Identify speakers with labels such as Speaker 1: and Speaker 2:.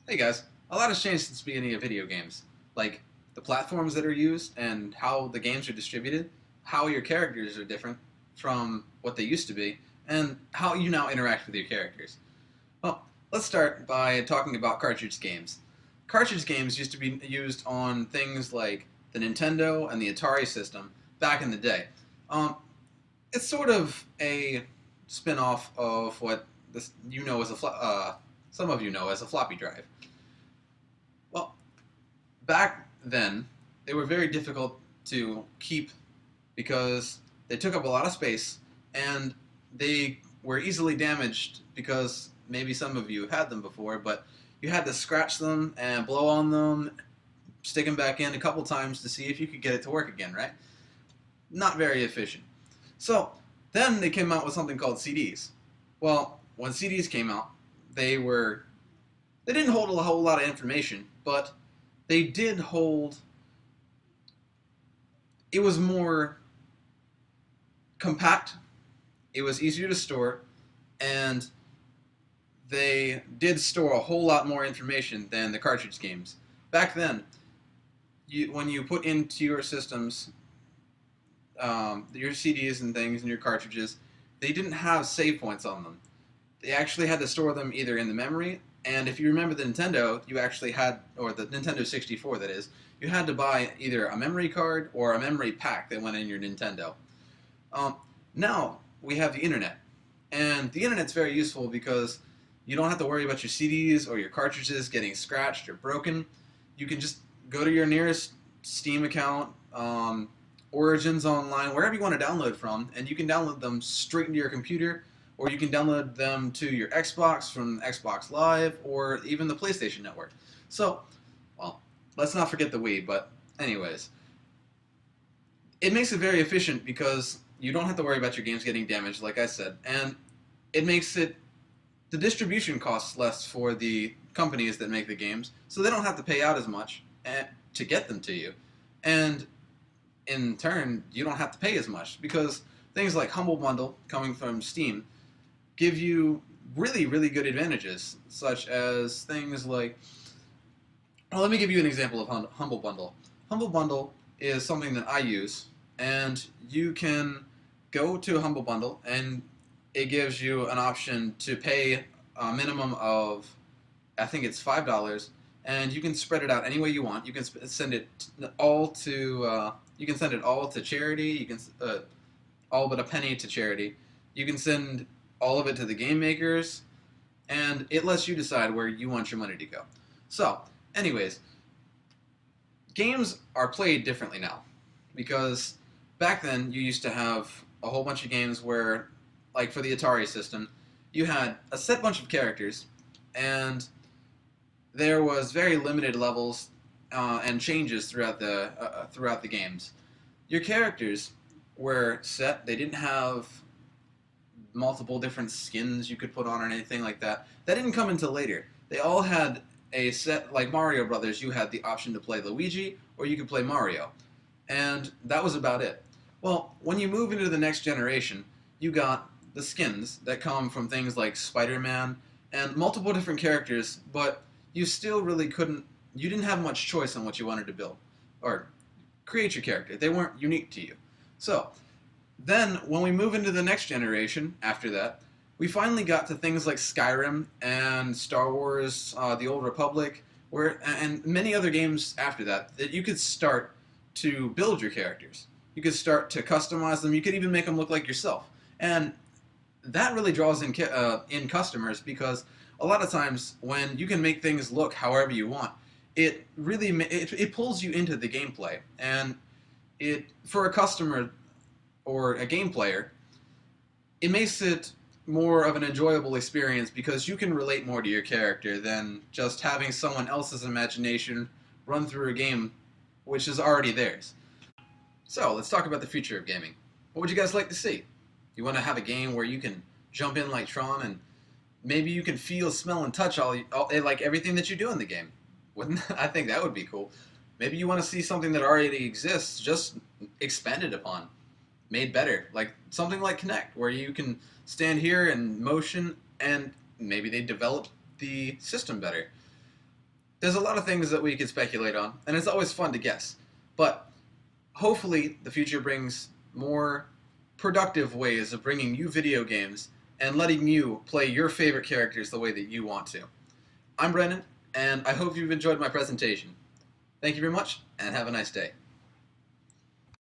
Speaker 1: Hey guys, a lot has changed since the beginning of video games. Like the platforms that are used and how the games are distributed, how your characters are different from what they used to be, and how you now interact with your characters. Well, let's start by talking about cartridge games. Cartridge games used to be used on things like the Nintendo and the Atari system back in the day. Um, it's sort of a spin-off of what this you know as some of you know as a floppy drive. Well, back then, they were very difficult to keep because they took up a lot of space and they were easily damaged because maybe some of you had them before, but you had to scratch them and blow on them, stick them back in a couple times to see if you could get it to work again, right? Not very efficient. So then they came out with something called CDs. Well, when CDs came out, they were they didn't hold a whole lot of information, but they did hold. It was more compact. It was easier to store, and they did store a whole lot more information than the cartridge games. Back then, when you put into your systems your CDs and things and your cartridges, they didn't have save points on them. They actually had to store them either in the memory, and if you remember the Nintendo, you actually had, or the Nintendo 64 that is, you had to buy either a memory card or a memory pack that went in your Nintendo. Um, Now we have the internet, and the internet's very useful because you don't have to worry about your CDs or your cartridges getting scratched or broken. You can just go to your nearest Steam account, Origins Online, wherever you want to download from, and you can download them straight into your computer, or you can download them to your Xbox from Xbox Live, or even the PlayStation Network. So, well, let's not forget the Wii, but anyways, it makes it very efficient because you don't have to worry about your games getting damaged, like I said, and it makes it the distribution costs less for the companies that make the games, so they don't have to pay out as much to get them to you, and in turn, you don't have to pay as much because things like Humble Bundle coming from Steam give you really, really good advantages, such as things like. Well, let me give you an example of Humble Bundle. Humble Bundle is something that I use, and you can go to Humble Bundle, and it gives you an option to pay a minimum of, I think it's $5, and you can spread it out any way you want. You can send it all to, you can send it all to charity. You can all but a penny to charity. You can send all of it to the game makers, and it lets you decide where you want your money to go. So, anyways, games are played differently now because back then you used to have a whole bunch of games where, like for the Atari system, you had a set bunch of characters, and there was very limited levels and changes throughout the games. Your characters were set; they didn't have multiple different skins you could put on or anything like that. That didn't come until later. They all had a set, like Mario Brothers. You had the option to play Luigi or you could play Mario, and that was about it. Well, when you move into the next generation, you got the skins that come from things like Spider-Man and multiple different characters, but you still really couldn't. You didn't have much choice on what you wanted to build or create your character. They weren't unique to you. So then, when we move into the next generation after that, we finally got to things like Skyrim and Star Wars: The Old Republic, and many other games after that that you could start to build your characters. You could start to customize them. You could even make them look like yourself, and that really draws in customers because a lot of times when you can make things look however you want, it really it pulls you into the gameplay, and it for a customer or a game player, it makes it more of an enjoyable experience because you can relate more to your character than just having someone else's imagination run through a game which is already theirs. So let's talk about the future of gaming. What would you guys like to see? You want to have a game where you can jump in like Tron and maybe you can feel, smell, and touch like everything that you do in the game. Wouldn't I think that would be cool? Maybe you want to see something that already exists just expanded upon, made better, like something like Kinect, where you can stand here and motion, and maybe they develop the system better. There's a lot of things that we could speculate on, and it's always fun to guess. But hopefully the future brings more productive ways of bringing you video games and letting you play your favorite characters the way that you want to. I'm Brennan, and I hope you've enjoyed my presentation. Thank you very much, and have a nice day.